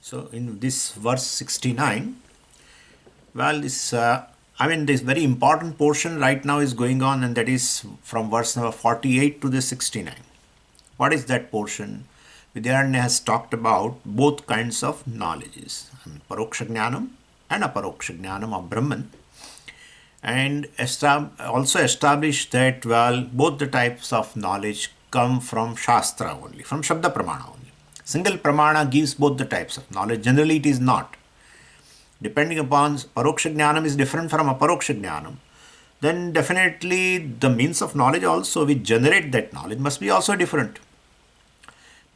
So in this verse 69, well, this very important portion right now is going on, and that is from verse number 48 to the 69. What is that portion? Vidyaranya has talked about both kinds of knowledges, Paroksha Jnanam and Aparoksha Jnanam of Brahman, and also established that, well, both the types of knowledge come from Shastra only, from Shabda Pramana only. Single Pramana gives both the types of knowledge. Generally, it is not. Depending upon Paroksha Jnanam is different from Aparoksha Jnanam, then definitely the means of knowledge also which generate that knowledge must be also different.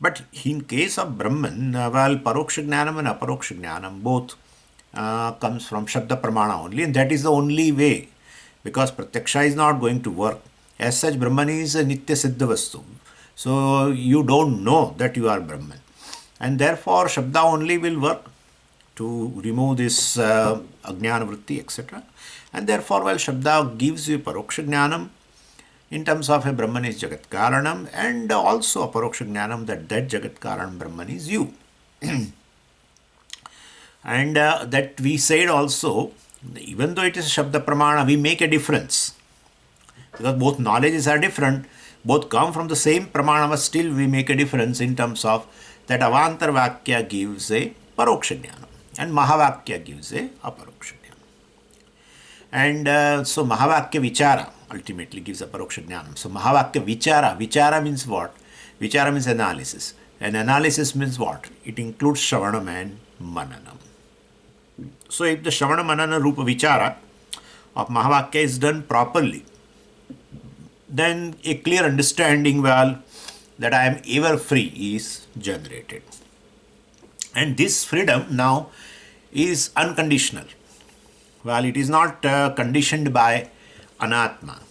But in case of Brahman, Paroksha Jnanam and Aparoksha Jnanam both comes from Shabda Pramana only, and that is the only way, because Pratyaksha is not going to work. As such, Brahman is a Nitya Siddha Vastu. So you don't know that you are Brahman. And therefore, Shabda only will work to remove this Ajnana Vritti, etc. And therefore, while Shabda gives you Paroksha Jnanam, in terms of a Brahman is Jagat Karanam, and also Aparoksha Jnanam that Jagat Karanam Brahman is you. And that we said also, even though it is Shabda Pramana, we make a difference. Because both knowledges are different, both come from the same Pramana, but still we make a difference in terms of that Avantar Vakya gives a Paroksha Jnanam and Mahavakya gives a Aparoksha Jnanam. And so Mahavakya Vichara ultimately gives a Paroksha Jnanam. So Mahavakya Vichara means what? Vichara means analysis. And analysis means what? It includes Shravanam and Mananam. So if the Shravana Manana Rupa Vichara of Mahavakya is done properly, then a clear understanding, well, that I am ever free is generated. And this freedom now is unconditional. Well, it is not conditioned by Anatma.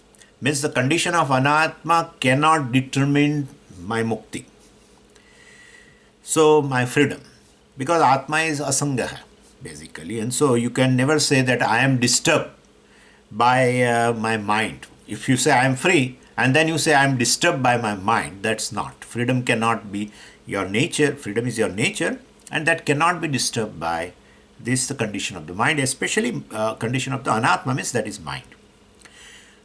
Means the condition of Anatma cannot determine my mukti. So my freedom. Because Atma is Asangaha, basically. And so you can never say that I am disturbed by my mind. If you say I am free and then you say I am disturbed by my mind, that's not. Freedom cannot be your nature. Freedom is your nature, and that cannot be disturbed by this, the condition of the mind, especially condition of the Anatma, means that is mind.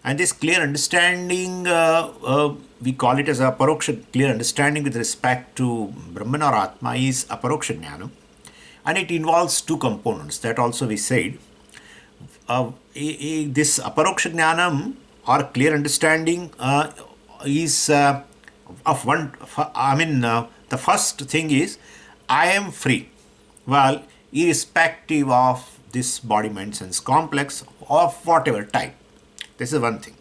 And this clear understanding, we call it as a Paroksha, clear understanding with respect to Brahman or Atma is Aparoksha Jnanam. And it involves two components, that also we said. This Aparoksha Jnanam or clear understanding is of one, the first thing is I am free. Well, irrespective of this body mind sense complex of whatever type. This is one thing.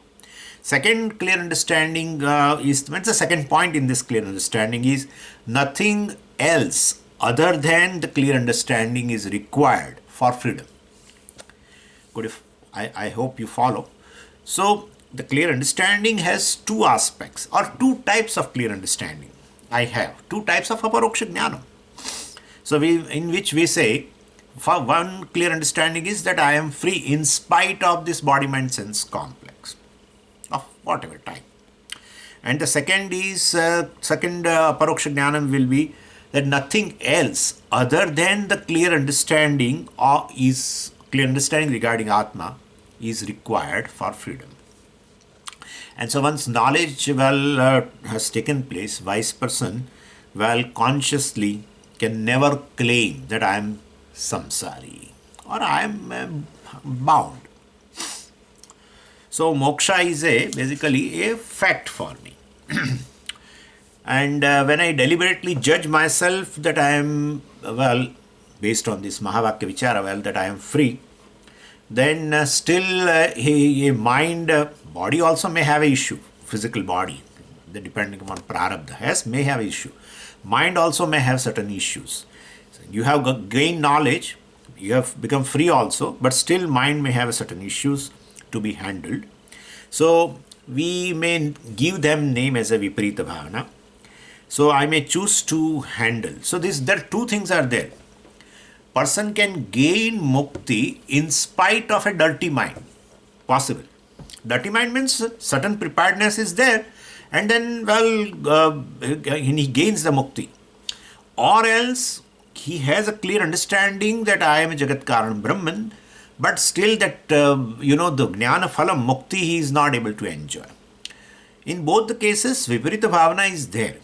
Second clear understanding is, the second point in this clear understanding is nothing else other than the clear understanding is required for freedom. Good, if I hope you follow. So the clear understanding has two aspects or two types of clear understanding. I have two types of Aparoksha Jnanam. So in which we say, for one clear understanding is that I am free in spite of this body mind sense complex of whatever type. And the second is, Aparoksha Jnanam will be that nothing else other than the clear understanding regarding Atma is required for freedom. And so once knowledge has taken place, wise person consciously can never claim that I am samsari or I am bound. So moksha is basically a fact for me. And when I deliberately judge myself that I am, based on this Mahavakya Vichara, that I am free, then still a mind, body also may have an issue, physical body, depending upon prarabdha, may have an issue. Mind also may have certain issues. So you have gained knowledge, you have become free also, but still mind may have certain issues to be handled. So we may give them name as a Viparita Bhavana. So I may choose to handle. So there two things are there. Person can gain mukti in spite of a dirty mind. Possible. Dirty mind means certain preparedness is there, and then he gains the mukti. Or else he has a clear understanding that I am a Jagat Karan Brahman, but still that, the Jnana Phalam, Mukti, he is not able to enjoy. In both the cases, Viparita Bhavana is there.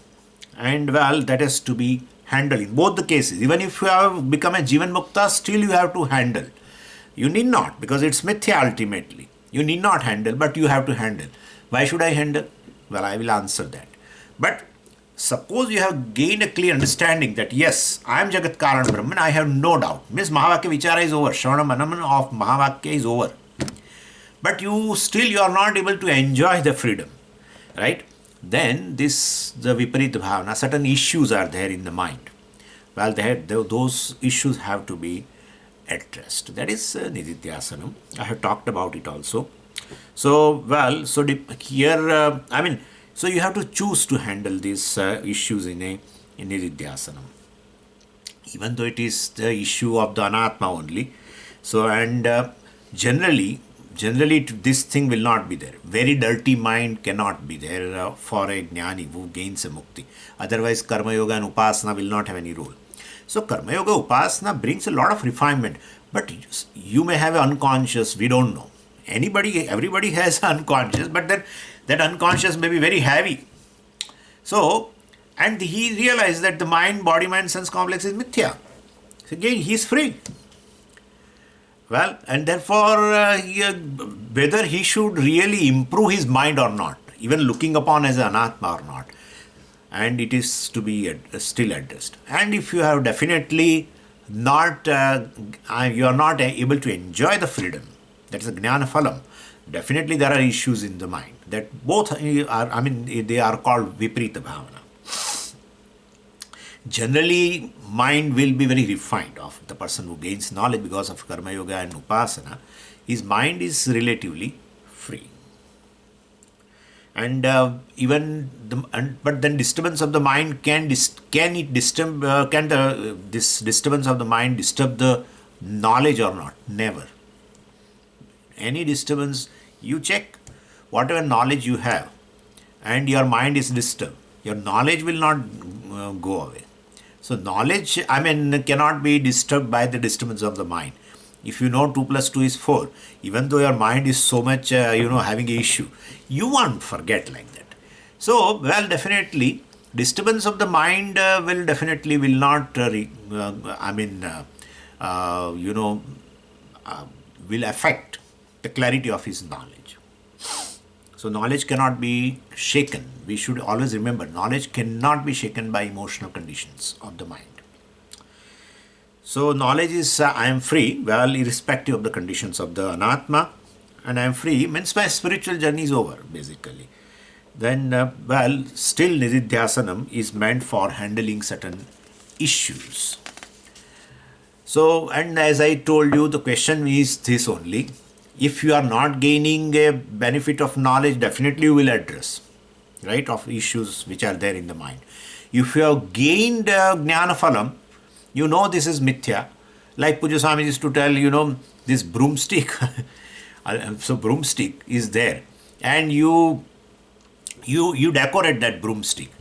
And well, that has to be handled in both the cases. Even if you have become a Jivan Mukta, still you have to handle. You need not, because it's Mithya ultimately. You need not handle, but you have to handle. Why should I handle? Well, I will answer that. But suppose you have gained a clear understanding that yes, I am Jagat Karan Brahman, I have no doubt. Means Mahavakya Vichara is over. Shravana Manaman of Mahavakya is over. But you are not able to enjoy the freedom. Right? Then the Viparita Bhavana, certain issues are there in the mind. Well, those issues have to be addressed. That is Nididhyasanam. I have talked about it also. So, here, so you have to choose to handle these issues in Nididhyasanam. Even though it is the issue of the Anatma only. So, and generally this thing will not be there. Very dirty mind cannot be there for a jnani who gains a mukti. Otherwise, karma yoga and upasana will not have any role. So karma yoga upasana brings a lot of refinement, but you may have an unconscious, we don't know. Everybody has unconscious, but then that unconscious may be very heavy. So, and he realized that the mind, body, mind, sense complex is mithya. So again, he is free. Well, and therefore, whether he should really improve his mind or not, even looking upon as an anatma or not, and it is to be still addressed. And if you have definitely not, you are not able to enjoy the freedom, that is a jnana phalam, definitely there are issues in the mind that both are, they are called viparita bhavana. Generally, mind will be very refined of the person who gains knowledge because of karma yoga and upasana. His mind is relatively free. And but then disturbance of the mind can this disturbance of the mind disturb the knowledge or not? Never. Any disturbance, you check whatever knowledge you have, and your mind is disturbed, your knowledge will not go away. So knowledge, cannot be disturbed by the disturbance of the mind. If you know 2 plus 2 is 4, even though your mind is so much, having an issue, you won't forget like that. So, well, definitely, disturbance of the mind will not, will affect the clarity of his knowledge. So knowledge cannot be shaken. We should always remember, knowledge cannot be shaken by emotional conditions of the mind. So knowledge is, I am free, well, irrespective of the conditions of the anatma, and I am free means my spiritual journey is over, basically. Then, still Nididhyasanam is meant for handling certain issues. So, and as I told you, the question is this only. If you are not gaining a benefit of knowledge, definitely you will address, right, of issues which are there in the mind. If you have gained jnana phalam, you know this is mithya. Like Puja Swami used to tell, this broomstick. So broomstick is there, and you decorate that broomstick.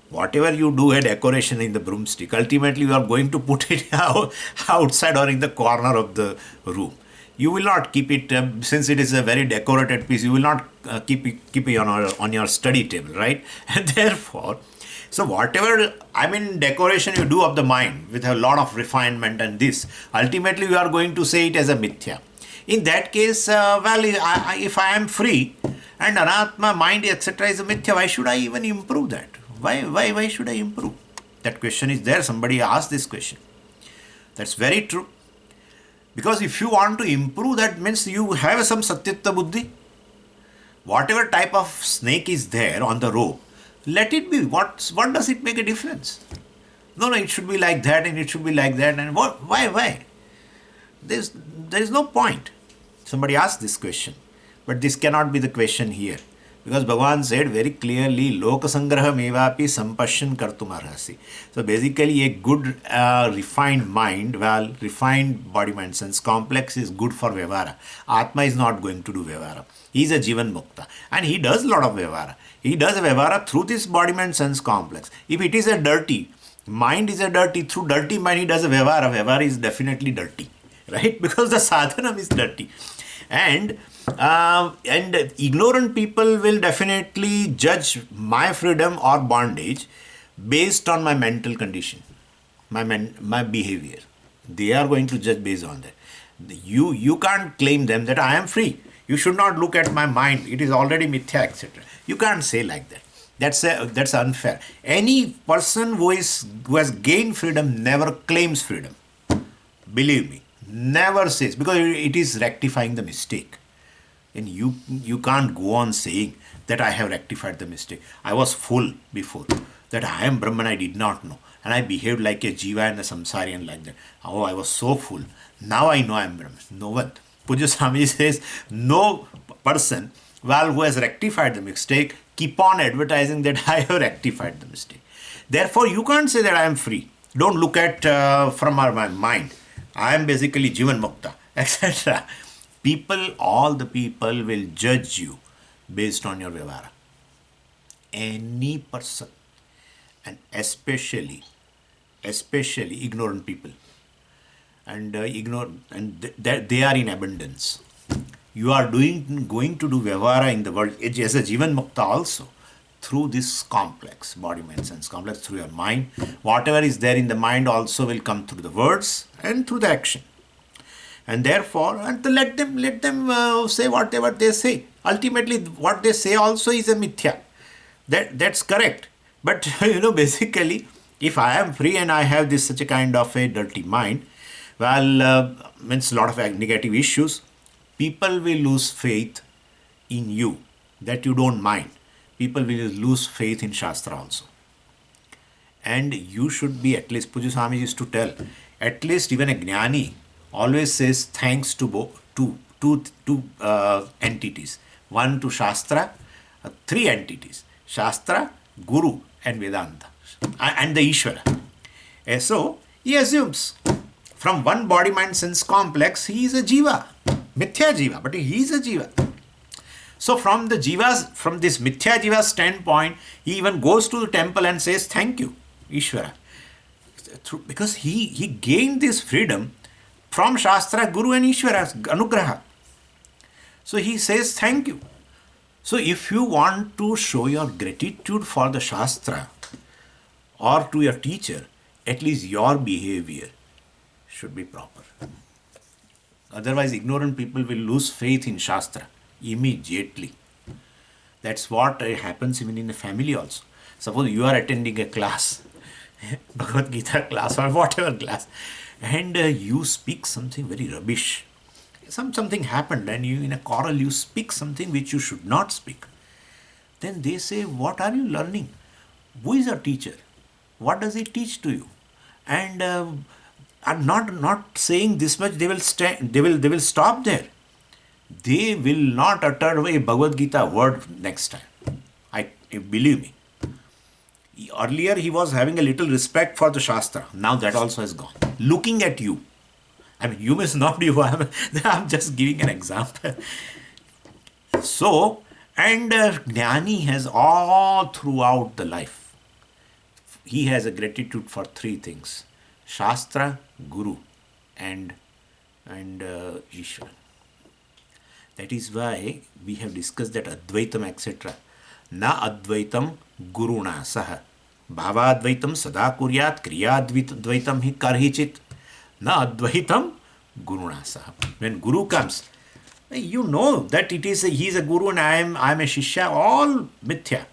Whatever you do a decoration in the broomstick, ultimately you are going to put it outside or in the corner of the room. You will not keep it, since it is a very decorated piece, you will not keep it on your study table, right? And therefore, so whatever, decoration you do of the mind with a lot of refinement and this, ultimately you are going to say it as a mithya. In that case, if I am free and anatma, mind, etc. is a mithya, why should I even improve that? Why should I improve? That question is there. Somebody asked this question. That's very true. Because if you want to improve, that means you have some satyatta buddhi. Whatever type of snake is there on the rope, let it be. What does it make a difference? No, it should be like that and it should be like that. And why? There is no point. Somebody asked this question. But this cannot be the question here. Because Bhagavan said very clearly, Lokasangraha mevapi sampashyan kartum arhasi. So basically a good refined mind, refined body mind sense complex is good for Vyavara. Atma is not going to do Vyavara. He is a Jivan Mukta. And he does a lot of Vyavara. He does Vyavara through this body mind sense complex. If it is a dirty, Mind is a dirty. Through dirty mind, he does a vyavara. Vyavara is definitely dirty, right? Because the sadhanam is dirty. And ignorant people will definitely judge my freedom or bondage based on my mental condition, my behavior. They are going to judge based on that. You can't claim them that I am free. You should not look at my mind. It is already mithya, etc. You can't say like that. That's unfair. Any person who has gained freedom never claims freedom. Believe me, never says, because it is rectifying the mistake. And you can't go on saying that I have rectified the mistake. I was full before. That I am Brahman, I did not know. And I behaved like a jiva and a samsarian like that. Oh, I was so full. Now I know I am Brahman. No one. Puja Swami says, no person, well, who has rectified the mistake, keep on advertising that I have rectified the mistake. Therefore, you can't say that I am free. Don't look at from my mind. I am basically Jivan Mukta, etc. All the people will judge you based on your vyavara. Any person, and especially ignorant people, and they are in abundance. You are going to do vyavara in the world as a Jivan Mukta also, through this complex, body, mind, sense complex, through your mind. Whatever is there in the mind also will come through the words and through the action. And therefore, let them say whatever they say. Ultimately, what they say also is a mithya. That's correct. But basically, if I am free and I have this such a kind of a dirty mind, well, means a lot of negative issues, people will lose faith in you, that you don't mind. People will lose faith in Shastra also. And you should be, at least, Puja Swami used to tell, at least even a Jnani always says thanks to two entities. One to Shastra, three entities: Shastra, Guru, and Vedanta, and the Ishvara. So he assumes from one body mind sense complex he is a jiva, mithya jiva, but he is a jiva. So from this mithya jiva standpoint, he even goes to the temple and says thank you, Ishvara, because he gained this freedom from Shastra, Guru, and Ishvara's anugraha. So he says thank you. So if you want to show your gratitude for the Shastra or to your teacher, at least your behavior should be proper. Otherwise, ignorant people will lose faith in Shastra immediately. That's what happens even in a family also. Suppose you are attending a class, Bhagavad Gita class or whatever class, and you speak something very rubbish. Something happened and you in a quarrel you speak something which you should not speak. Then they say, what are you learning? Who is your teacher? What does he teach to you? And I'm not saying this much, they will stop there. They will not utter a Bhagavad Gita word next time. Believe me. Earlier he was having a little respect for the Shastra. Now that also has gone. Looking at you. I mean, you must not be who I'm just giving an example. So, and Jnani has all throughout the life, he has a gratitude for three things: Shastra, Guru, and Ishvara. That is why we have discussed that Advaitam, etc. Na Advaitam Guruna Saha. Bhavadvaitam Sada Kuryat Kriyadvaitam Hi Karhichit. Na Advaitam Guruna Saha. When Guru comes, you know that he is a Guru and I am a Shishya, all mithya.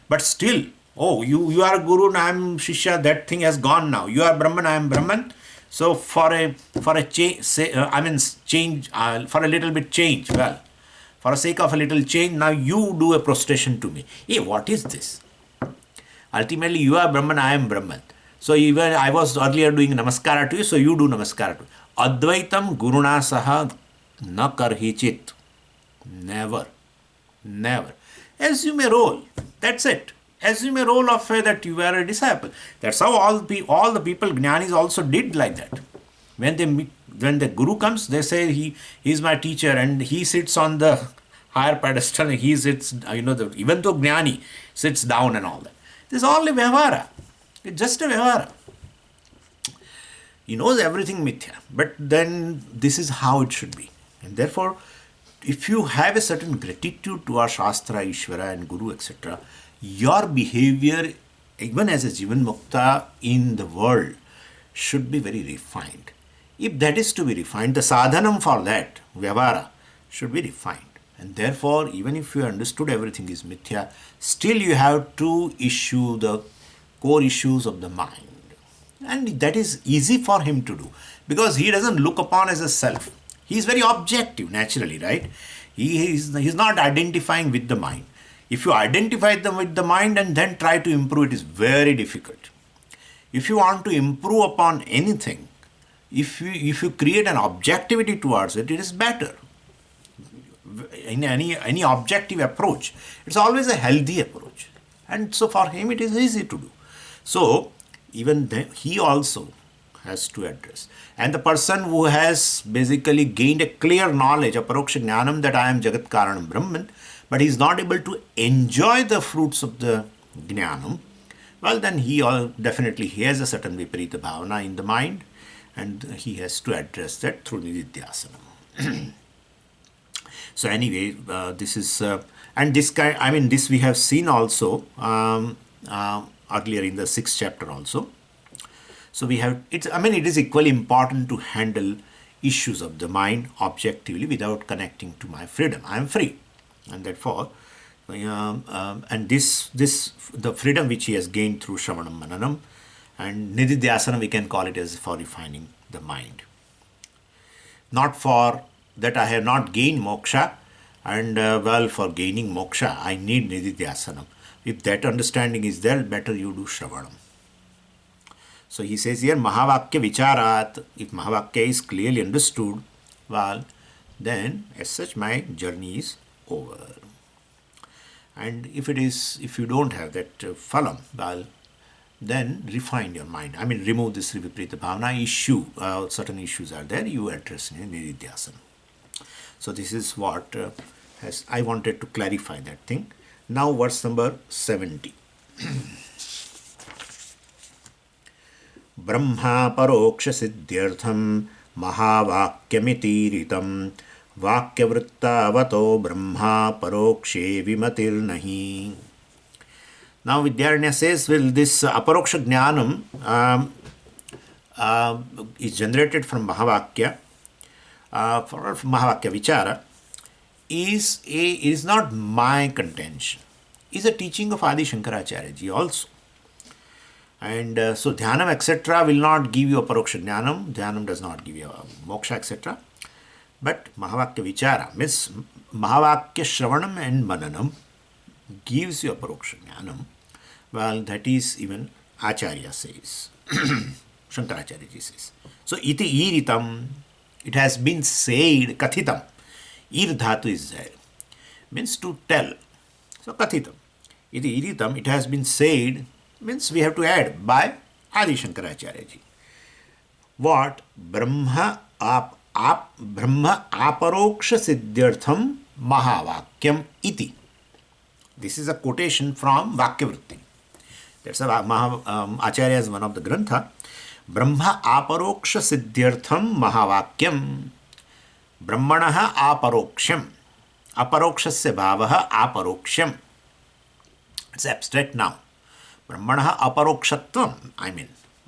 But still, oh, you are a Guru and I am Shishya, that thing has gone now. You are Brahman, I am Brahman. So for a change, for a little bit change, well, for the sake of a little change, now you do a prostration to me. Hey, what is this? Ultimately, you are Brahman, I am Brahman. So even I was earlier doing namaskara to you, so you do namaskara to me. Advaitam Guruna Saha na karhichit. Never. Assume a role. That's it. Assume a role of that you are a disciple. That's how all the people, Jnanis also did like that. When the Guru comes, they say he is my teacher and he sits on the higher pedestal and he sits, even though Jnani sits down and all that. This is all a vyavara. It's just a vyavara. He knows everything mithya, but then this is how it should be. And therefore, if you have a certain gratitude to our Shastra, Ishvara and Guru, etc., your behavior, even as a Jivan Mukta in the world, should be very refined. If that is to be refined, the sadhanam for that, Vyavara, should be refined. And therefore, even if you understood everything is mithya, still you have to issue the core issues of the mind. And that is easy for him to do because he doesn't look upon as a self. He is very objective, naturally, right? He's not identifying with the mind. If you identify them with the mind and then try to improve, it is very difficult. If you want to improve upon anything, if you create an objectivity towards it, it is better. In any objective approach, it's always a healthy approach. And so for him, it is easy to do. So, even then, he also has to address. And the person who has basically gained a clear knowledge of Paroksha Jnanam that I am Jagat Karanam Brahman, but he is not able to enjoy the fruits of the Jnanam, well, then definitely he has a certain Viparita Bhavana in the mind, and he has to address that through Nididhyasanam. So anyway, this is, and this kind, I mean, this we have seen also earlier in the 6th chapter also. So we have, it is equally important to handle issues of the mind objectively without connecting to my freedom. I am free. And therefore, and the freedom which he has gained through Shravanam Mananam and Nididhyasana, we can call it as for refining the mind. Not for that I have not gained moksha, and for gaining moksha, I need Nididhyasana. If that understanding is there, better you do Shravanam. So he says here, Mahavakya Vicharat. If Mahavakya is clearly understood, well, then as such my journey is over. And if you don't have that phalam, well, then refine your mind. Remove this Viparita Bhavana issue. Certain issues are there, you address in Nididhyasana. So this is what I wanted to clarify that thing. Now verse number 70. Brahma paroksha siddhyartham mahavakyamiti vakyavrittavato brahma parokshe vimatir nahi. Now Vidyaranya says, well, this aparoksha jnanam is generated from Mahavakya, for Mahavakya Vichara, is not my contention. Is a teaching of Adi Shankaracharya ji also. And so Dhyanam etc. will not give you a Paroksha Jnanam. Dhyanam does not give you a Moksha etc. But Mahavakya Vichara means Mahavakya Shravanam and Mananam gives you a Paroksha Jnanam. Well, that is even Acharya says. Shankaracharya ji says. So iti iritam, it has been said, kathitam. Ir dhatu is there. Means to tell. So kathitam. Iti iritam, it has been said, means we have to add by Adi Shankaracharya ji. What? Brahma aparoksha siddhyartham mahavakyam iti. This is a quotation from Vakyavritti. That's Acharya is one of the Grantha. Brahma aparoksha siddhyartham mahavakyam. Brahmanaha aparoksham. Aparokshasya bhavaha aparoksham. It's abstract now. Brahmanaha aparokshatvam.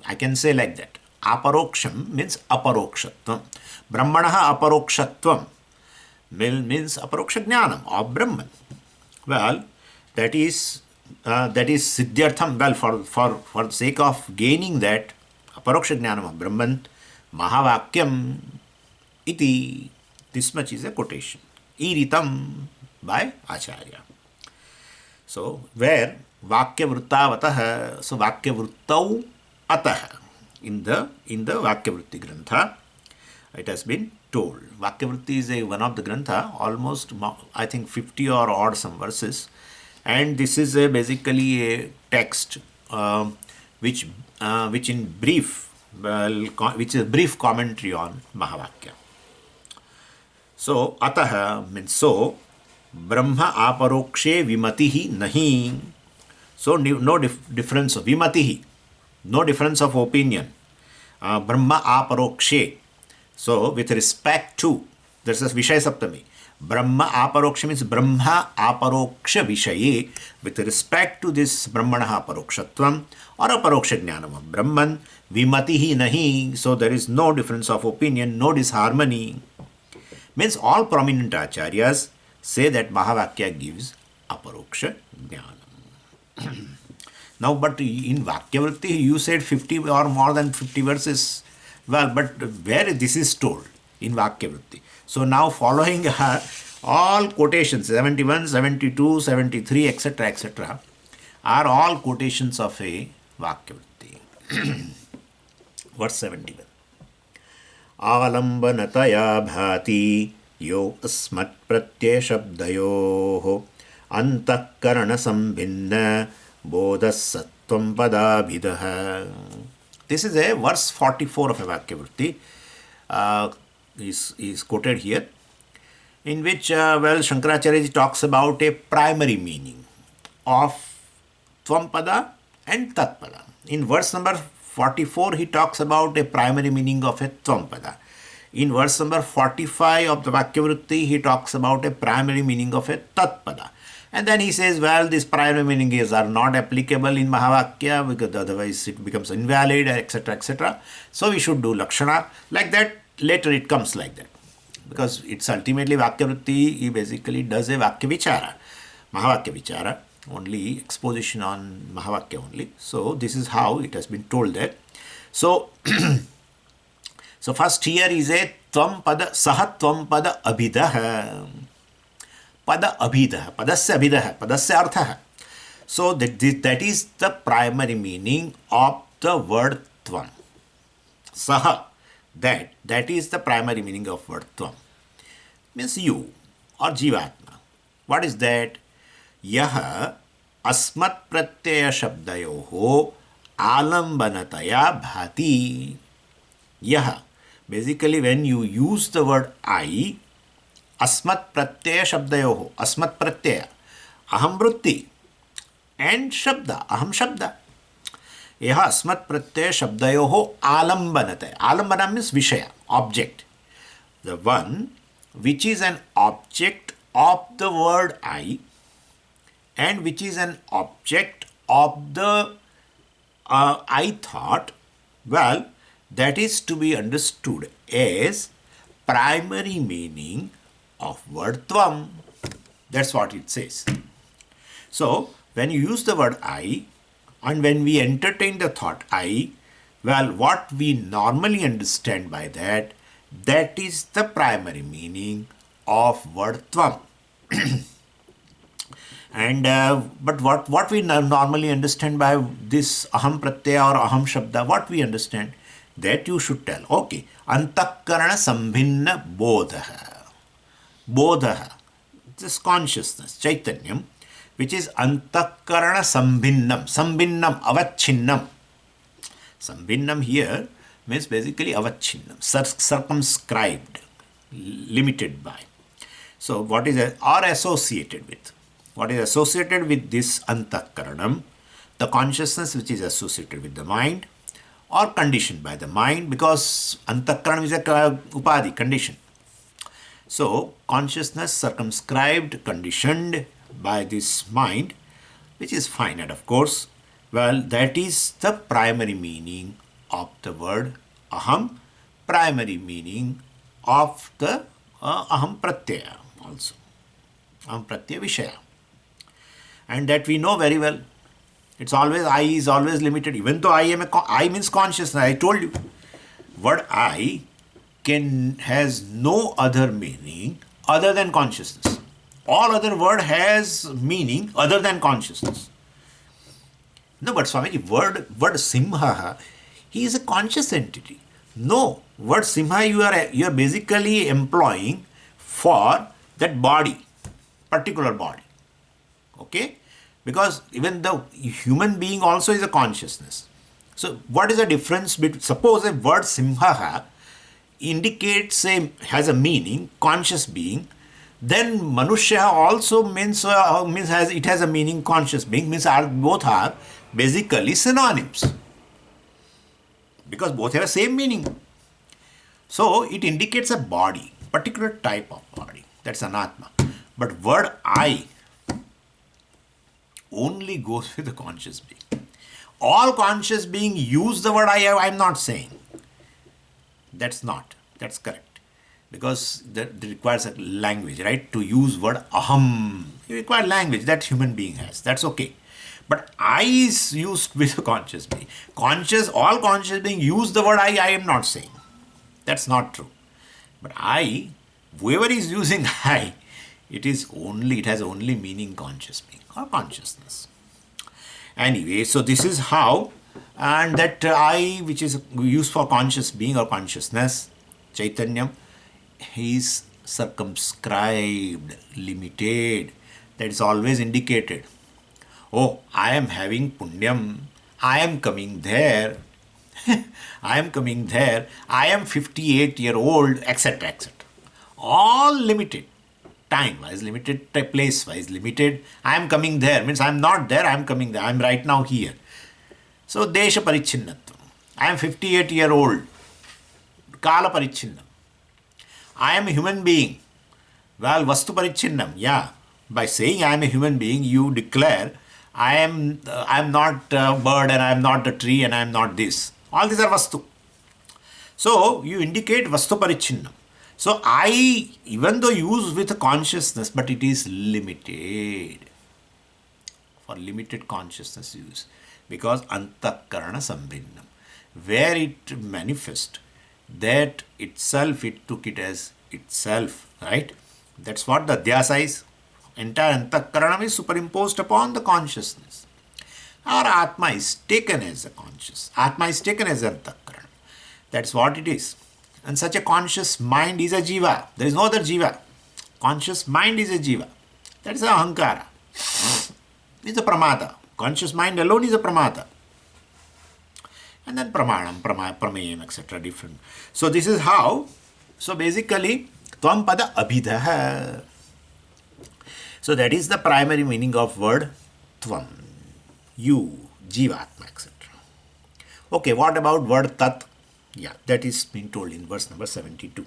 I can say like that. Aparoksham means aparokshatvam. Brahmanaha aparokshatvam means aparoksha jnanam of Brahman. Well, that is siddhyartham. Well, for the sake of gaining that aparoksha jnanam of Brahman, mahavakyam iti. This much is a quotation. Iritam by Acharya. So, where Vakya Vrittavatah, so Vakya Vrittau Atah, in the Vakya Vritti Grantha, it has been told. Vakya Vritti is one of the Grantha, almost I think 50 or odd some verses, and this is basically a text which in brief, which is a brief commentary on Mahavakya. So, Atah means so, Brahma aparokshe vimatihi nahi. So, no difference of vimatihi, no difference of opinion. Brahma aparokshe. So with respect to, there's a Vishaya Saptami. Brahma aparoksha means Brahma aparoksha Vishaye. With respect to this Brahmana aparokshatvam or aparoksha jnanam of Brahman, vimatihi nahi. So there is no difference of opinion, no disharmony. Means all prominent acharyas say that Mahavakya gives aparoksha jnanam. Now, but in Vakyavritti, you said 50 or more than 50 verses. Well, but where this is told in Vakyavritti. So now following all quotations, 71, 72, 73, etc., are all quotations of a Vakyavritti. Verse 71. Alambanataya bhati yo asmat pratyaya shabdayoho antahkarana sambhinna bodhasatvam padabhidah. This is a verse 44 of a Vakyavritti. Is quoted here, in which, Shankaracharya talks about a primary meaning of Tvampada and Tatpada. In verse number 44, he talks about a primary meaning of a Tvampada. In verse number 45 of the Vakyavritti, he talks about a primary meaning of a Tatpada. And then he says, well, these primary meanings are not applicable in Mahavakya because otherwise it becomes invalid, etc., etc. So we should do Lakshana. Like that, later it comes like that. Because it's ultimately Vakyavritti, he basically does a Vakya Vichara. Mahavakya Vichara, only exposition on Mahavakya only. So this is how it has been told there. So, so first here is a Tvam Pada, Saha Tvam Pada Abhidah. Pada Abhidah, Padasya Abhidah, Padasya Artha. So that is the primary meaning of the word Tvam. Saha, that is the primary meaning of word Tvam. Means you or Jivatma. What is that? Yaha asmat pratyaya shabdayoho alambanataya bhati. Yaha. Basically, when you use the word I, asmat pratyaya shabdayoho, asmat pratyaya, aham vritti, and shabda, aham shabda. Yaha asmat pratyaya shabdayoho alambanataya. Alambana means vishaya, object. The one which is an object of the word I and which is an object of the I thought, well, that is to be understood as primary meaning of word Tvam. That's what it says. So, when you use the word I and when we entertain the thought I, well, what we normally understand by that, that is the primary meaning of word Tvam. And but what we normally understand by this aham pratyaya or aham shabda, what we understand, that you should tell. Okay, antakarana sambhinna bodha. Bodha, this consciousness, chaitanyam, which is antakarana sambhinnam, sambhinnam, avacchinnam. Sambhinnam here means basically avacchinnam, circumscribed, limited by. So what is or associated with? What is associated with this antakaranam? The consciousness which is associated with the mind or conditioned by the mind, because antakaranam is a upadhi, condition. So consciousness circumscribed, conditioned by this mind, which is finite of course, well, that is the primary meaning of the word aham, primary meaning of the aham pratyaya also, aham pratyaya vishaya. And that we know very well. It's always, I is always limited. Even though I means consciousness, I told you. Word I has no other meaning other than consciousness. All other word has meaning other than consciousness. No, but Swamiji, word Simha, he is a conscious entity. No, word Simha you are basically employing for that body, particular body. Okay? Because even the human being also is a consciousness. So what is the difference between, suppose a word Simha indicates has a meaning, conscious being, then Manushya also means it has a meaning, conscious being, means both are basically synonyms. because both have the same meaning. So it indicates a body, particular type of body. That's anatma. But word I only goes with the conscious being. All conscious being use the word I am not saying. That's correct. Because that requires a language, right? To use word aham, you require language that human being has. That's okay. But I is used with a conscious being. All conscious being use the word I am not saying. That's not true. But I, whoever is using I, it has only meaning conscious being or consciousness. Anyway, so this is how, and that I, which is used for conscious being or consciousness, Chaitanyam, is circumscribed, limited. That is always indicated. Oh, I am having punyam. I am coming there. I am coming there. I am 58-year-old, etc., etc. All limited. Time-wise limited, place-wise limited. I am coming there. Means I am not there, I am coming there. I am right now here. So, Desha Parichinnatvam. I am 58-year-old. Kala Parichinnam. I am a human being. Well, Vastu Parichinnam. Yeah. By saying I am a human being, you declare I am not a bird and I am not a tree and I am not this. All these are Vastu. So, you indicate Vastu Parichinnam. So, I, even though used with consciousness, but it is limited. For limited consciousness use. Because antakarana sambhinnam. Where it manifests, that itself, it took it as itself, right? That's what the dhyasa is. Entire antakaranam is superimposed upon the consciousness. Our atma is taken as a conscious. Atma is taken as antakaranam. That's what it is. And such a conscious mind is a jiva. There is no other jiva. Conscious mind is a jiva. That is a ahankara. It's a pramata. Conscious mind alone is a pramata. And then pramanam, prameyam, etc. different. So this is how. So basically, tvam pada abhidaha. So that is the primary meaning of word tvam. You, jivatma, etc. Okay, what about word tat? Yeah, that is being told in verse number 72.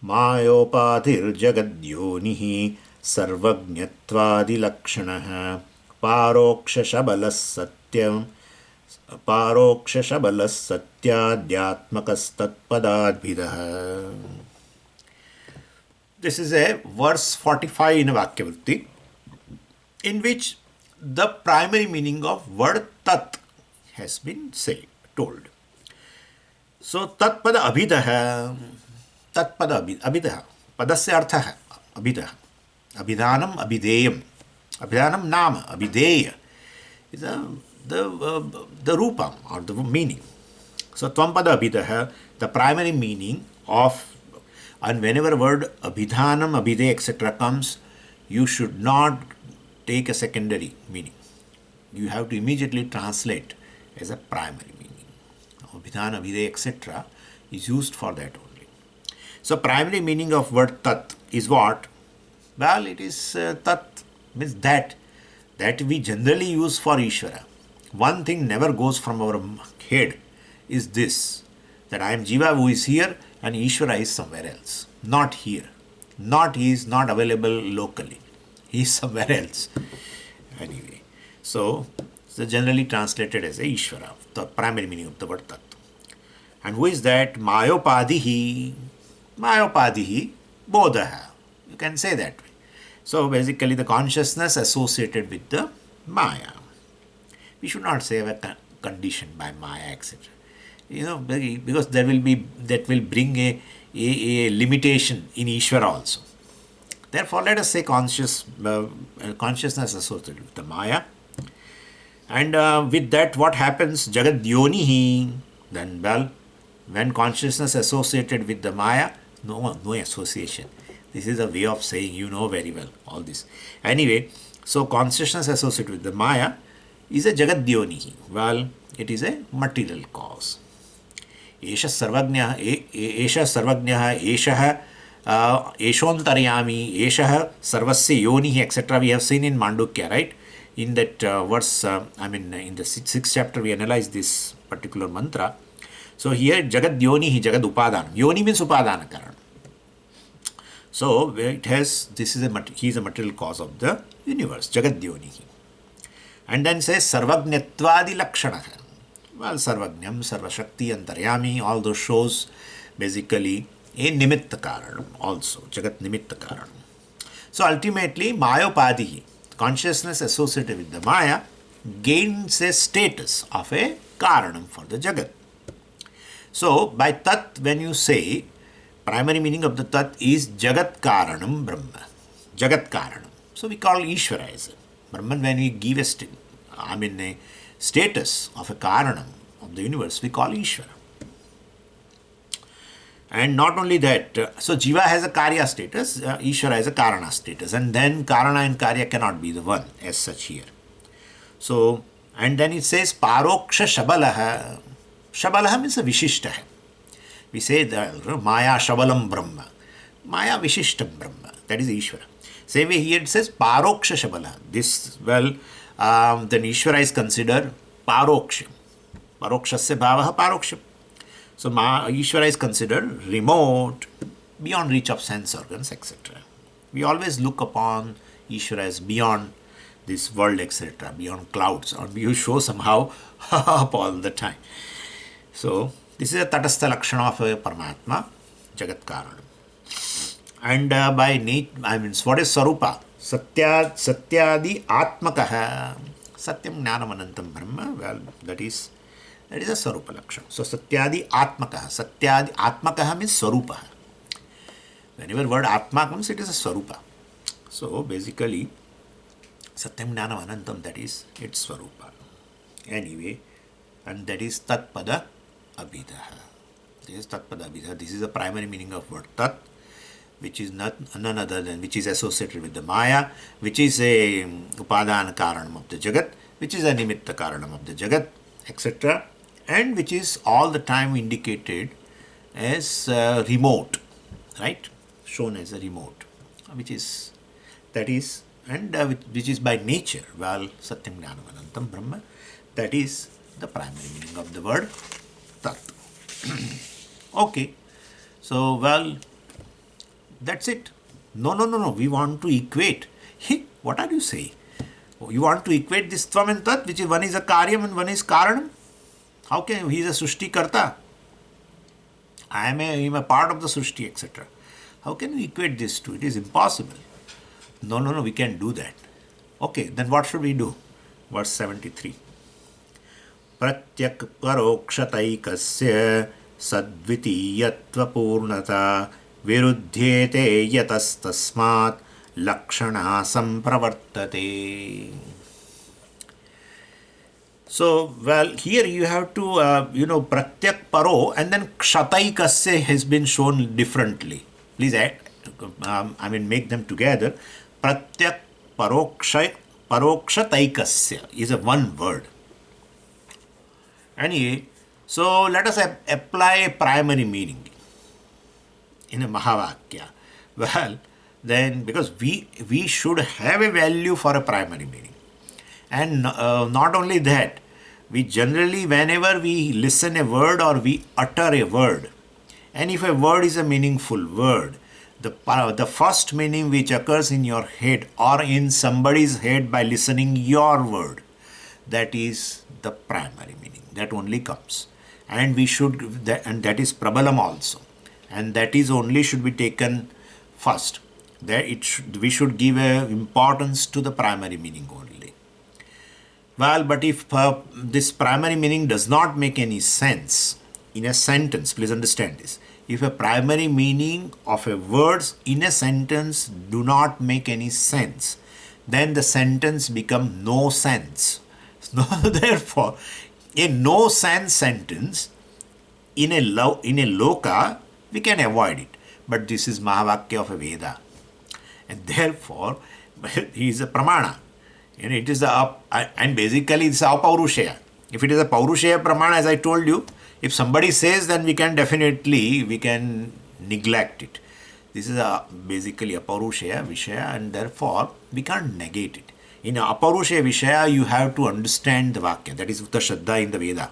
Mayopathir jagadyonihi sarvagnyattvadi lakshanah parokshashabalas satyam parokshashabalas satyadhyatmakastat This is a verse 45 in a Vakyavritti, in which the primary meaning of word tat has been told. So, tat pada abhidaha, padasya artha hai, abhidaha, abhidhanam abhideyam, abhidhanam nama, abhideya is the rupam or the meaning. So, tvam pada abhidaha, the primary meaning of, and whenever word abhidhanam, abhideya, etc. comes, you should not take a secondary meaning. You have to immediately translate as a primary meaning. Abhidhana, abhideya, etc. is used for that only. So, primary meaning of word tat is what? Well, it is tat means that we generally use for Ishvara. One thing never goes from our head is this, that I am Jiva who is here and Ishvara is somewhere else, not here. He is not available locally. He is somewhere else. Anyway, so generally translated as a Ishvara, the primary meaning of the word tat. And who is that? Mayopadhihi, bodhaha. You can say that way. So basically the consciousness associated with the Maya. We should not say a condition by Maya, etc. Because that will bring a limitation in Ishvara also. Therefore, let us say consciousness associated with the Maya. And with that, what happens? Jagad yonihi. Then, well, when consciousness associated with the Maya, no association. This is a way of saying, you know very well all this. Anyway, so consciousness associated with the Maya is a Jagad yonihi. Well, it is a material cause. Esha sarvagnyah, esha eshontaryami, esha sarvasya yonihi, etc. We have seen in Mandukya, right? in that verse, in the sixth chapter, we analyze this particular mantra. So here, Jagad Yoni, Jagad Upadana. Yoni means Upadana Karan. So it has, he is a material cause of the universe, Jagad Yoni. And then says Sarvagnatvadi Lakshanaha. Well, Sarvagnyam, Sarvashakti, Antaryami, all those shows basically a Nimitta Karan also, Jagat Nimitta Karan. So ultimately, Mayopadihi, consciousness associated with the Maya, gains a status of a Karanam for the Jagat. So by Tat, when you say, primary meaning of the Tat is Jagat Karanam Brahma, Jagat Karanam. So we call Ishvara as a Brahman. When we give a status of a Karanam of the universe, we call Ishvara. And not only that, so Jiva has a Karya status, Ishvara has a Karana status, and then Karana and Karya cannot be the one as such here. So, and then it says Paroksha Shabalaha. Shabalaha means a Vishishta. We say that Maya Shabalam Brahma. Maya Vishishtam Brahma. That is Ishvara. Same way here it says Paroksha Shabalaha. This, then Ishvara is considered Paroksham. Parokshasya Bhavaha Paroksham. So Ishvara is considered remote, beyond reach of sense organs, etc. We always look upon Ishvara as beyond this world, etc., beyond clouds, or you show somehow up all the time. So this is a Tatastha Lakshana of a Paramatma, Jagat Karanam. And by what is Sarupa? Satyadi Atmakaha. Satyam Jnanam Anantam Brahma. Well, that is a Sarupa Lakshana. So Satyadi Atmakaha. Satyadi Atmakaha means Sarupa. Whenever word Atma comes, it is a Sarupa. So basically, Satyam Jnanam Anantam, that is its Swarupa. Anyway, and that is Tatpada Abhidaha. This is Tatpada Abhidaha. This is the primary meaning of word Tat, which is none other than, which is associated with the Maya, which is a Upadana Karanam of the Jagat, which is a Nimitta Karanam of the Jagat, etc. And which is all the time indicated as remote, right? Shown as a remote, which is, that is, and which is by nature, well, Satyam Jnanam Anantam Brahma, that is the primary meaning of the word Tat. Okay, so well, that's it. No, we want to equate. What are you saying? You want to equate this Tvam and Tat, which is one is a Karyam and one is Karanam? How can he is a Srushti Karta? I am a part of the Srushti, etc. How can we equate these two? It is impossible. No, we can't do that. Okay, then what should we do? Verse 73. Pratyak parokshataikasya sadvitiyatva purnata viruddhyete yatastasmat lakshana sampravartate. So, well, here you have to, pratyak paro and then kshataikasya has been shown differently. Please add, make them together. Pratyak parokshataikasya is a one word. Anyway, so let us apply a primary meaning in a Mahavakya. Well, then because we should have a value for a primary meaning. And not only that, we generally, whenever we listen a word or we utter a word, and if a word is a meaningful word, the first meaning which occurs in your head or in somebody's head by listening your word, that is the primary meaning. That only comes. And we should, and that is Prabalam also. And that is only should be taken first. We should give importance to the primary meaning only. Well, but if this primary meaning does not make any sense in a sentence, please understand this. If a primary meaning of a words in a sentence do not make any sense, then the sentence become no sense. Therefore, a no sense sentence in a loka, we can avoid it. But this is Mahavakya of a Veda. And therefore, he is a Pramana. And it is and basically it's a Paurushaya. If it is a Paurushaya Pramana, as I told you, if somebody says, then we can neglect it. This is basically a Paurushaya, Vishaya, and therefore we can't negate it. In Aparushe Vishaya, you have to understand the Vakya. That is the Shraddha in the Veda.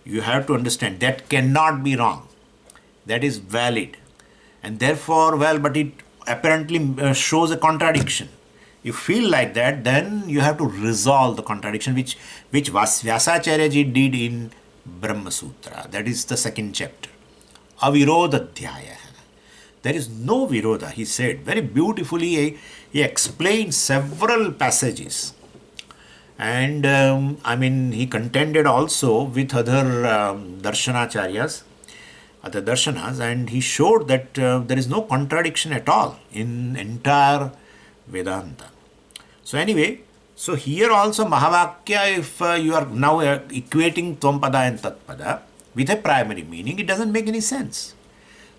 You have to understand that cannot be wrong. That is valid. And therefore, well, but it apparently shows a contradiction. You feel like that, then you have to resolve the contradiction, which Vyasacharya ji did in Brahma Sutra. That is the second chapter. Avirodhadhyaya. There is no virodha, he said. Very beautifully, he explained several passages. And he contended also with other darshanacharyas, other darshanas, and he showed that there is no contradiction at all in entire Vedanta. So anyway, so here also Mahavakya, if you are now equating Tvapada and Tatpada with a primary meaning, it doesn't make any sense.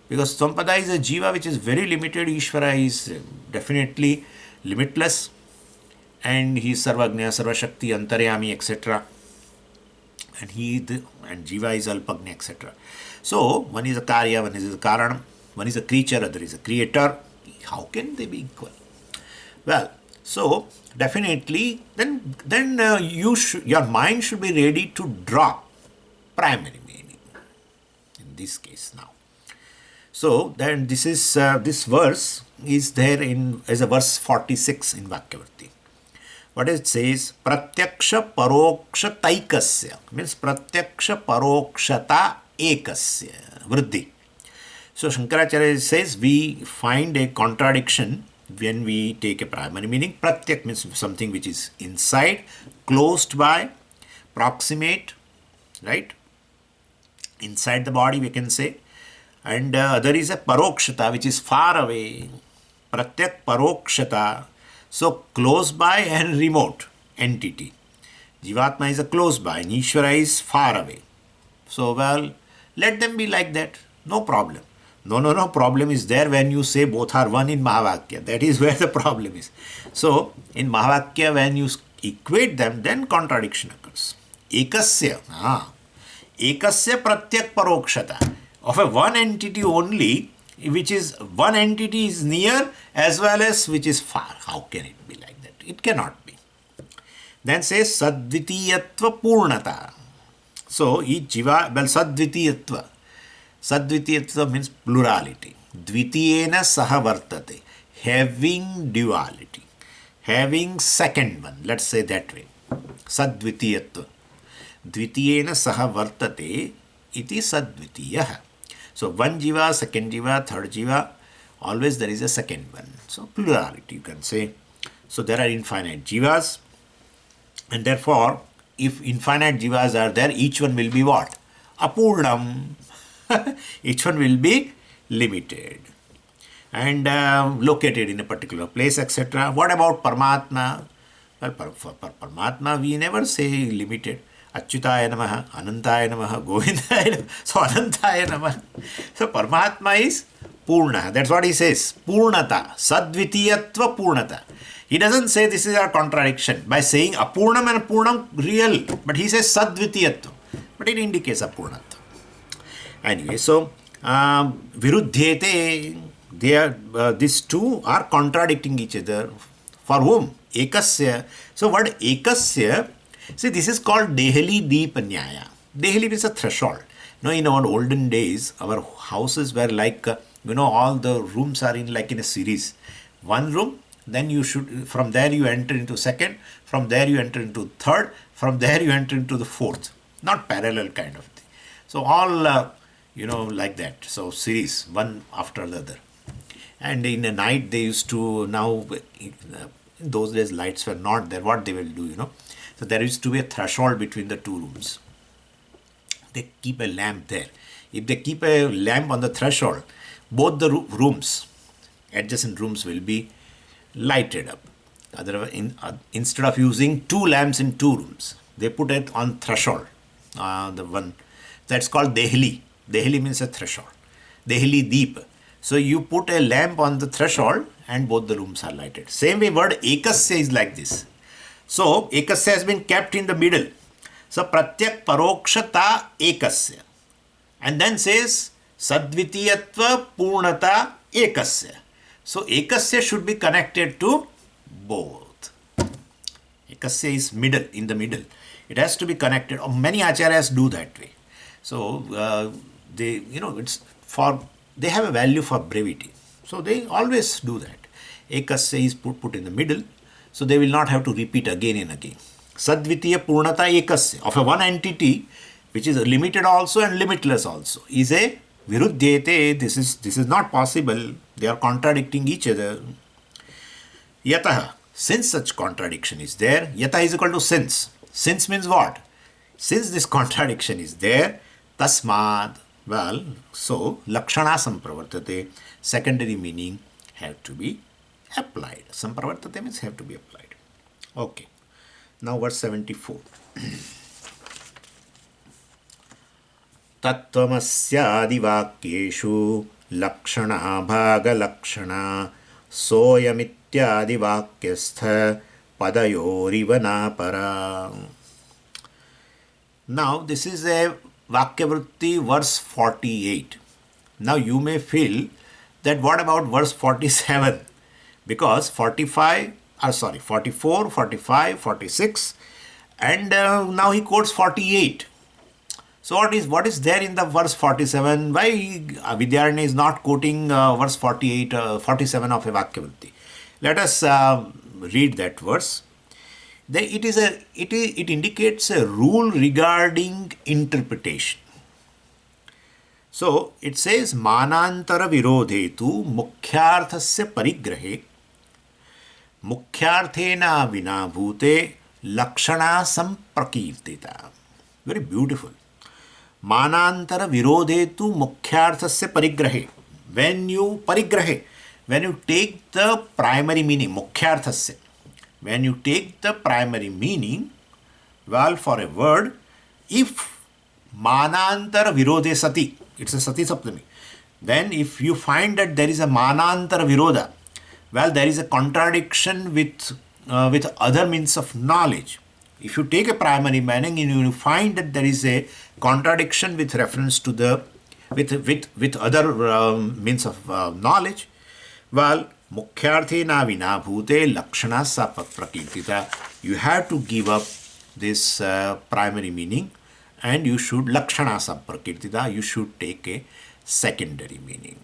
Because Tvapada is a jiva which is very limited, Ishvara is definitely limitless, and he is Sarvagnya, Sarvashakti, Antaryami, etc. And jiva is Alpagnya, etc. So, one is a Karya, one is a Karanam, one is a creature, other is a creator. How can they be equal? Well, so definitely, then your mind should be ready to drop primary meaning in this case now. So then this verse is there as a verse 46 in Vakyavarti. What it says, Pratyaksha Paroksha Taikasya, means Pratyaksha Parokshata Ekasya Vriddhi. So Shankaracharya says we find a contradiction when we take a primary meaning. Pratyak means something which is inside, closed by, proximate, right? Inside the body we can say. And there is a parokshata which is far away. Pratyak parokshata. So close by and remote entity. Jivatma is a close by and Ishvara is far away. So well, let them be like that. No problem. No problem is there when you say both are one in Mahavakya. That is where the problem is. So in Mahavakya when you equate them, then contradiction occurs. Ekasya. Ekasya pratyak parokshata. Of a one entity only, which is one entity is near as well as which is far. How can it be like that? It cannot be. Then says sadvitiyatva purnata. So each jiva, well, sadvitiyatva. Sadvitiyatva means plurality. Dvitiyena saha vartate. Having duality. Having second one. Let's say that way. Sadvitiyatva. Dvitiyena saha vartate iti sadvitiyaha. So one jiva, second jiva, third jiva, always there is a second one. So plurality you can say. So there are infinite jivas, and therefore if infinite jivas are there, each one will be what? Apurnam. Each one will be limited and located in a particular place, etc. What about Paramatma? Well, for Paramatma we never say limited. Achyutaya Namaha, Anantaya Namaha, Govindaya Namaha. So Anantaya Namaha. So Paramatma is Purna. That's what he says. Purnata. Sadvitiyatva Purnata. He doesn't say this is a contradiction by saying Apurnam and Purnam real. But he says Sadvitiyatva. But it indicates Apurnatva. Anyway, so Viruddhyete, these two are contradicting each other. For whom? Ekasya. So what Ekasya? See, this is called Dehali Deepa Nyaya. Dehali means a threshold. In our olden days, our houses were like, all the rooms are in a series. One room, then from there you enter into second, from there you enter into third, from there you enter into the fourth. Not parallel kind of thing. So all, like that. So series, one after the other. And in the night they used to, now, in those days lights were not there. What they will do, So there used to be a threshold between the two rooms. They keep a lamp there. If they keep a lamp on the threshold, both the rooms, adjacent rooms will be lighted up. Otherwise, instead of using two lamps in two rooms, they put it on threshold. The one that's called Dehali. Dehali means a threshold. Dehali Deep. So you put a lamp on the threshold and both the rooms are lighted. Same way word Ekasya is like this. So, Ekasya has been kept in the middle. So, Pratyak Parokshata Ekasya. And then says, Sadvitiyatva Purnata Ekasya. So, Ekasya should be connected to both. Ekasya is middle, in the middle. It has to be connected. Many acharyas do that way. So they, it's for, they have a value for brevity. So they always do that. Ekasya is put in the middle, so they will not have to repeat again and again. Sadvitiya Purnata Ekasya, of a one entity, which is limited also and limitless also, is a Viruddhyete. This is not possible. They are contradicting each other. Yataha, since such contradiction is there, yata is equal to since. Since means what? Since this contradiction is there, tasmad, well, so lakshana sampravartate, secondary meaning have to be applied. Sampravartate means have to be applied. Okay. Now verse 74. Tattvamasyadivakyeshu lakshana bhaga lakshana soyamityadivakyastha padayoriva para. Now this is a Vakyavrutti verse 48. Now you may feel that what about verse 47? Because 44, 45, 46 and now he quotes 48. So what is there in the verse 47? Why Vidyaranya is not quoting verse 48, 47 of a Vakyavrutti? Let us read that verse. It indicates a rule regarding interpretation. So it says manantara virodhetu mukhyarthasya parigrahe mukhyarthena vinabhute lakshana samprakirtita. Very beautiful. Manantara virodhetu mukhyarthasya parigrahe. When you take the primary meaning, mukhyarthasya, when you take the primary meaning, well, for a word, if manantara virodhe sati, it's a sati saptami, then if you find that there is a manantara virodha, well, there is a contradiction with other means of knowledge. If you take a primary meaning and you find that there is a contradiction with reference to the with other means of knowledge, well, mukhyarthena vinabhute lakshana sa prakirtita. You have to give up this primary meaning and you should lakshana sa prakirtita. You should take a secondary meaning.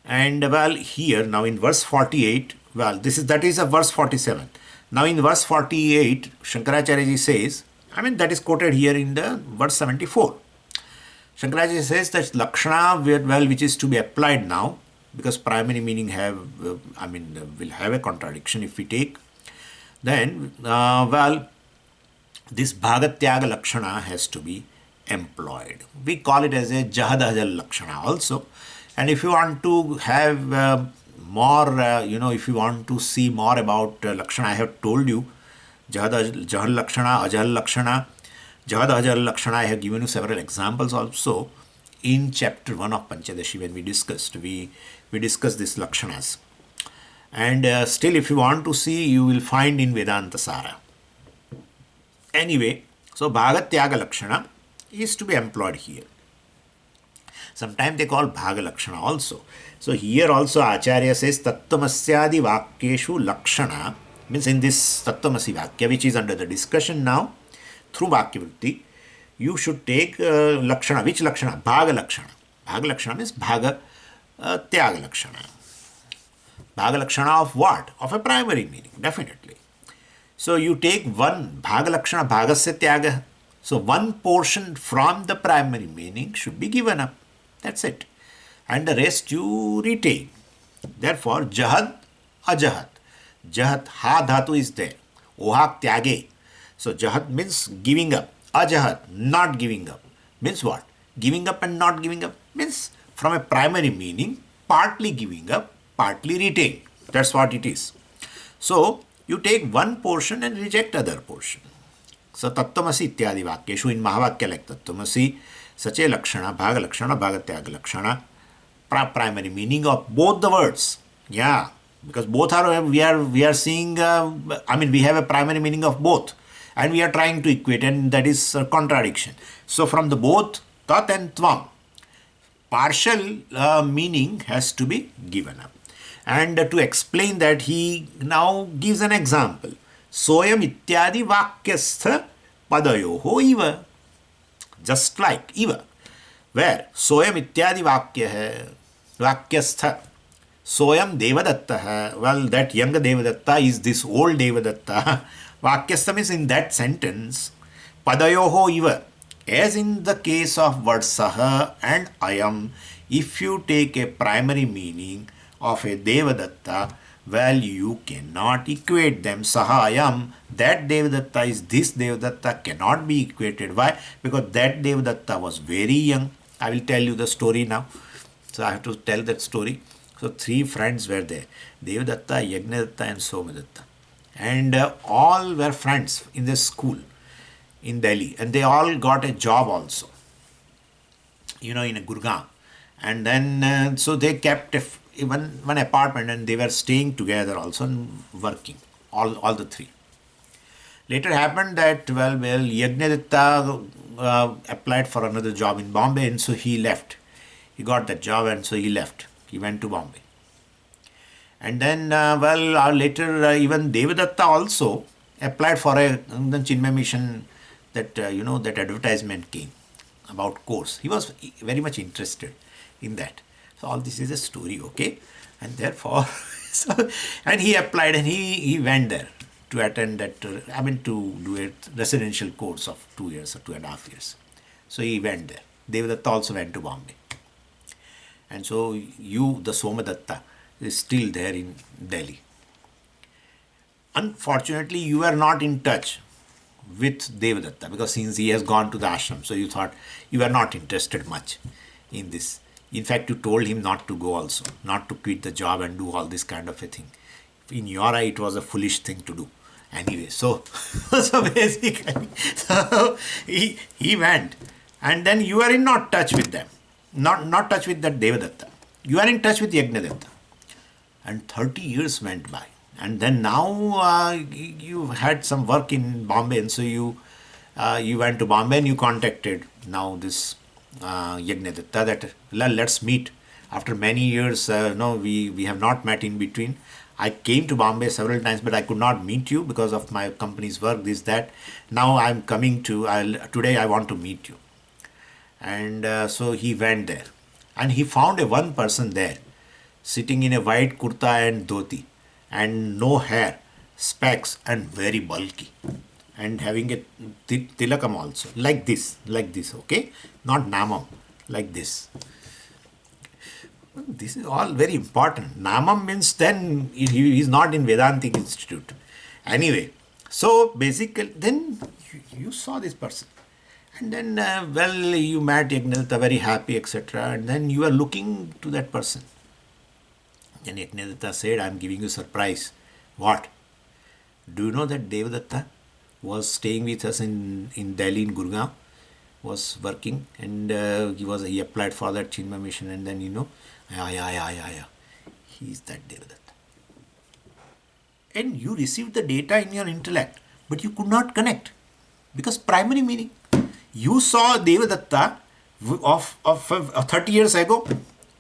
And well, here now in verse 48, well, that is a verse 47. Now in verse 48, Shankaracharya ji says, that is quoted here in the verse 74. Shankaracharya says that lakshana, well, which is to be applied now, because primary meaning will have a contradiction if we take, then, well, this bhagatyaga lakshana has to be employed. We call it as a jahadahajal lakshana also. And if you want to have more, if you want to see more about lakshana, I have told you jahal lakshana, ajal lakshana, jahadahajal lakshana. I have given you several examples also in chapter 1 of Pancadasi when we discussed these lakshanas. And still, if you want to see, you will find in Vedanta Sara. Anyway, so bhagatyaga lakshana is to be employed here. Sometimes they call bhaga lakshana also. So here also Acharya says tattvamasyadi vakyeshu lakshana, means in this tattvamasi vakya, which is under the discussion now through Vakyavrutti, you should take lakshana. Which lakshana? Bhaga lakshana. Bhaga lakshana means bhaga tyaga lakshana. Bhaga lakshana of what? Of a primary meaning, definitely. So you take one bhaga lakshana, bhagasya tyaga. So one portion from the primary meaning should be given up. That's it. And the rest you retain. Therefore, jahad, ajahat. Jahat, ha dhatu is there. Ohak tyage. So jahad means giving up. Ajahat, not giving up. Means what? Giving up and not giving up means from a primary meaning, partly giving up, partly retain. That's what it is. So you take one portion and reject other portion. So tattvamasi ityadi vakyeshu, in Mahavakya like tattvamasi, sache lakshana, bhaga lakshana, bhagatyaga lakshana, primary meaning of both the words. Yeah, because both are, we are seeing, we have a primary meaning of both. And we are trying to equate, and that is a contradiction. So from the both tat and tvam, partial meaning has to be given up. And to explain that, he now gives an example. soyam ityadi vakyastha padayoho iva. Just like iva. Where soyam ityadi vakya hai, vakyastha. Soyam Devadatta hai. Well, that younger Devadatta is this old Devadatta. Vakyastha means in that sentence, padayoho iva. As in the case of word saha and ayam, if you take a primary meaning of a Devadatta, well, you cannot equate them. Saha ayam, that Devadatta is this Devadatta, cannot be equated. Why? Because that Devadatta was very young. I will tell you the story now. So I have to tell that story. So three friends were there, Devadatta, Yajnadatta and Somadatta. And all were friends in the school in Delhi. And they all got a job also, in a Gurgaon. And then, so they kept one apartment and they were staying together also and working, all the three. Later happened that, Yajnadatta applied for another job in Bombay and so he left. He got that job and so he left. He went to Bombay. And then, later even Devadatta also applied for the Chinmay Mission, that, that advertisement came about course. He was very much interested in that. So all this is a story, okay? And therefore, and he applied and he went there to attend that, to do a residential course of 2 years or 2.5 years. So he went there. Devadatta also went to Bombay. And so the Somadatta, is still there in Delhi. Unfortunately, you are not in touch with Devadatta because since he has gone to the ashram, so you thought you are not interested much in this. In fact, you told him not to go also, not to quit the job and do all this kind of a thing. In your eye, it was a foolish thing to do. Anyway, so basically, so he went, and then you are in not touch with them, not touch with that Devadatta. You are in touch with Yajnadatta. And 30 years went by. And then now you had some work in Bombay, and so you went to Bombay and you contacted now this Yajnadatta that let's meet. After many years, no, we have not met in between. I came to Bombay several times, but I could not meet you because of my company's work, this, that. Now I'm coming today I want to meet you. And so he went there. And he found one person there, sitting in a white kurta and dhoti, and no hair, specs, and very bulky, and having a tilakam also, like this, okay? Not namam, like this. This is all very important. Namam means then he is not in Vedantic Institute. Anyway, so basically, then you saw this person. And then, you met Yajnadatta, very happy, etc. And then you are looking to that person. Then Yajnadatta said, I'm giving you a surprise. What? Do you know that Devadatta was staying with us in Delhi, in Gurgaon, was working, and he applied for that Chinmay Mission, and then, he is that Devadatta. And you received the data in your intellect, but you could not connect. Because primary meaning, you saw Devadatta of 30 years ago,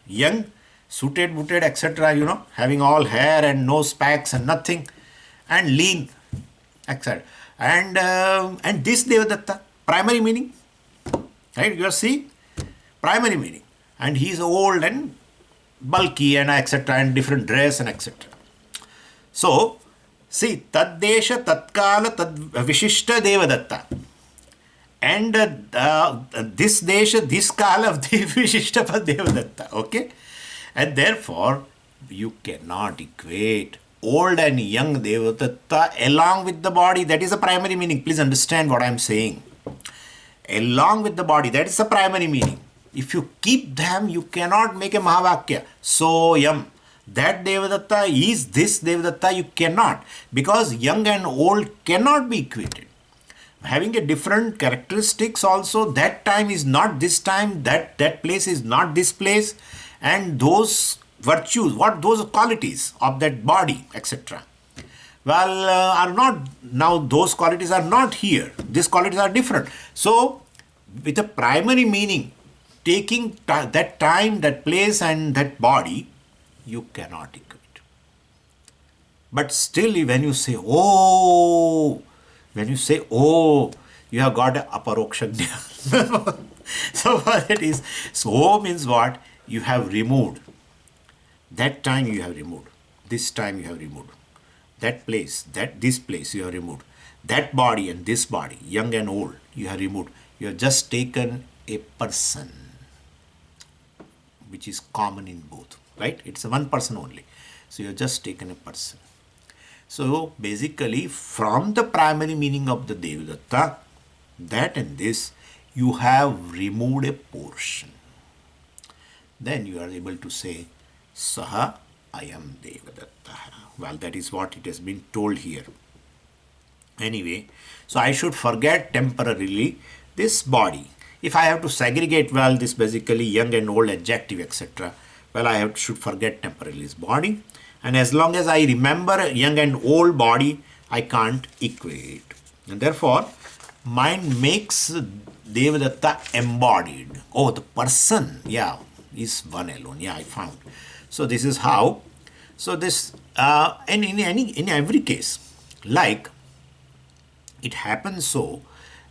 young, suited, booted, etc., having all hair and no specs and nothing, and lean, etc. And this Devadatta, primary meaning, right? You are seeing primary meaning, and he is old and bulky and etc. and different dress and etc. So, see, Taddesha, Tatkala, Tad Vishishta Devadatta. And this Desha, this Kala of the Vishishta Devadatta, okay? And therefore, you cannot equate old and young Devadatta along with the body. That is the primary meaning. Please understand what I am saying. Along with the body, that is the primary meaning. If you keep them, you cannot make a Mahavakya. Soyam. That Devadatta is this Devadatta, you cannot. Because young and old cannot be equated. Having a different characteristics also, that time is not this time, that place is not this place, and those virtues, those qualities of that body, etc. Are not, now those qualities are not here. These qualities are different. So, with a primary meaning, taking that time, that place and that body, you cannot equate. But still, when you say, oh, when you say, oh, you have got a aparoksha jnana. So what it is, so oh means what? You have removed. That time you have removed. This time you have removed. That place, this place you have removed. That body and this body, young and old, you have removed. You have just taken a person, which is common in both, right? It's a one person only. So you have just taken a person. So basically, from the primary meaning of the Devadatta, that and this, you have removed a portion. Then you are able to say, Saha Ayam Devadatta. Well, that is what it has been told here. Anyway, so I should forget temporarily this body. If I have to segregate, well, this basically young and old adjective, etc. Well, should forget temporarily this body. And as long as I remember young and old body, I can't equate. And therefore, mind makes Devadatta embodied. Oh, the person, yeah, is one alone. Yeah, I found. So this is how. So this, and in every case, like it happens so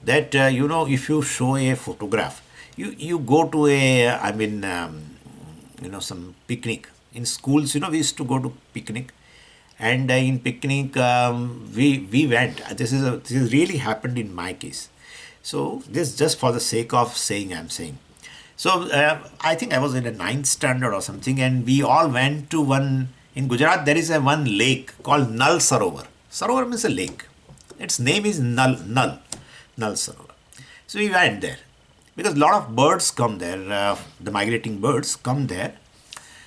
that if you show a photograph, you go to a some picnic in schools. We used to go to picnic, and in picnic we went. This is really happened in my case. So this just for the sake of saying, I'm saying. So I think I was in a ninth standard or something, and we all went to one in Gujarat. There is a one lake called Nal Sarovar. Sarovar means a lake. Its name is Nal Sarovar. So we went there because a lot of birds come there. The migrating birds come there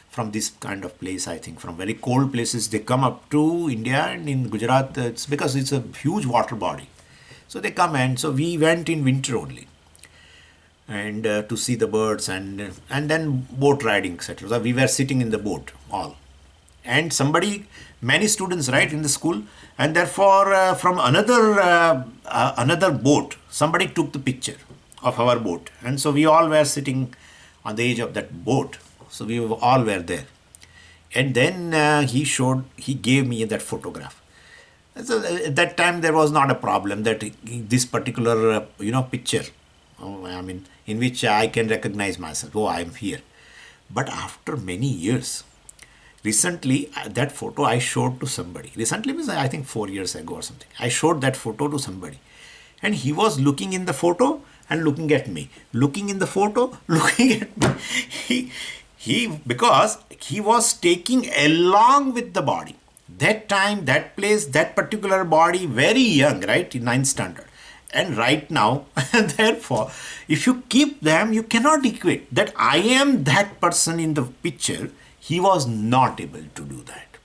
from this kind of place. I think from very cold places they come up to India, and in Gujarat it's because it's a huge water body. So they come, and so we went in winter only, and to see the birds and then boat riding, etc. So we were sitting in the boat all, and many students, right, in the school, and therefore from another boat, somebody took the picture of our boat, and so we all were sitting on the edge of that boat. So we all were there, and then he gave me that photograph. So at that time there was not a problem that this particular picture, in which I can recognize myself. Oh, I am here. But after many years, recently that photo I showed to somebody. Recently means I think 4 years ago or something. I showed that photo to somebody, and he was looking in the photo and looking at me, looking in the photo, looking at me. Because he was taking along with the body. That time, that place, that particular body, very young, right, in ninth standard. And right now, and therefore, if you keep them, you cannot equate that I am that person in the picture. He was not able to do that.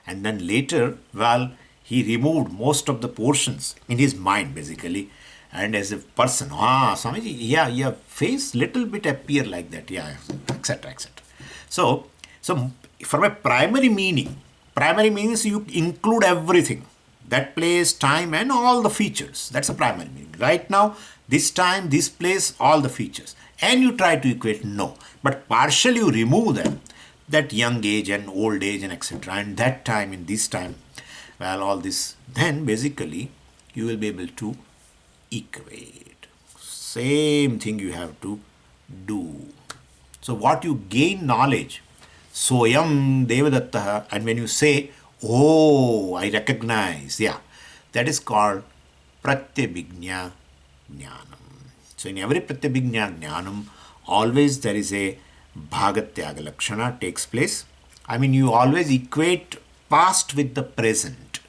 And then later, well, he removed most of the portions in his mind, basically. And as a person, Swamiji, yeah, your face little bit appear like that, yeah, etc., etc. So from a primary meaning is you include everything, that place, time, and all the features. That's a primary meaning. Right now, this time, this place, all the features. And you try to equate, no. But partially you remove them, that young age and old age and etc. And that time, in this time, well, all this. Then basically, you will be able to equate. Same thing you have to do. So what you gain knowledge, Soyam Devadatta, and when you say, oh, I recognize, yeah, that is called Pratyabhijna Jnanam. So in every Pratyabhijna Jnanam, always there is a Bhagatyaga Lakshana takes place. You always equate past with the present.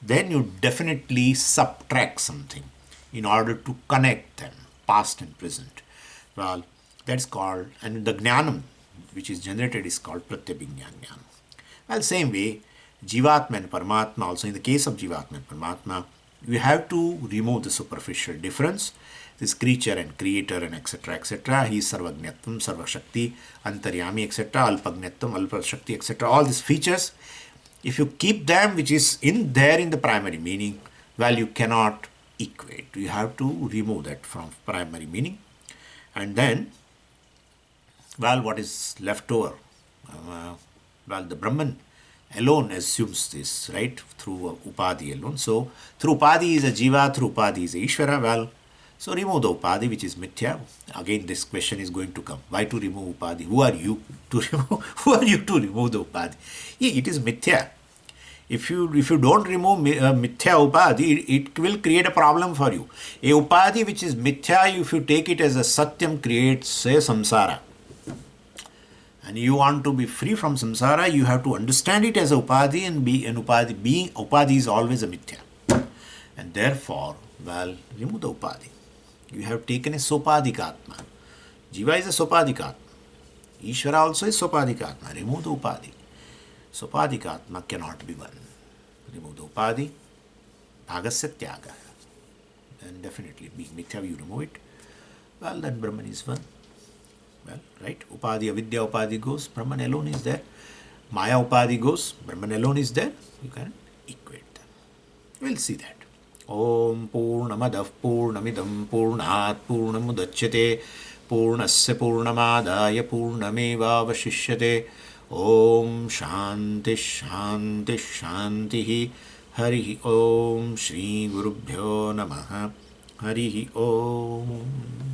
Then you definitely subtract something in order to connect them, past and present. Well, that's called, and the Jnanam which is generated is called Pratyabhijna Jnanam. Well, same way, Jivatma and Paramatma, also in the case of Jivatma and Paramatma, you have to remove the superficial difference, this creature and creator and etc. etc. He is Sarvajnatvam, Sarvashakti, Antaryami, etc. Alpagnatvam, Alpashakti, etc. All these features, if you keep them, which is in the primary meaning, well, you cannot equate. You have to remove that from primary meaning. And then, well, what is left over? Well, the Brahman. alone assumes this, right? Through Upadhi alone. So through Upadhi is a Jiva, through Upadhi is a Ishvara. Well, so remove the Upadhi, which is Mithya. Again, this question is going to come. Why to remove Upadhi? Who are you to remove? Who are you to remove the Upadhi? Yeah, it is Mithya. If you don't remove Mithya Upadhi, it will create a problem for you. A Upadhi which is Mithya, if you take it as a Satyam, creates a Samsara. And you want to be free from samsara, you have to understand it as a upadhi, and be an upadhi. Being upadhi is always a mithya. And therefore, well, remove the upadhi. You have taken a sopadhikatma. Jiva is a sopadhikatma. Ishvara also is sopadhikatma. Remove the upadhi. Sopadhikatma cannot be one. Remove the upadhi. Bhagasya tyaga. Then definitely being mithya, you remove it. Well, then Brahman is one. Well, right? Upadhi, avidya upadhi goes, Brahman alone is there. Maya upadhi goes, Brahman alone is there. You can equate them. We'll see that. Om Purnamadav Purnamidam Purnat Purnamudachyate Purnasya Purnamadaya Purnameva Vashishyate. Om Shanti Shanti Shanti. Hari Om Shri Gurubhyo Namaha. Hari Om.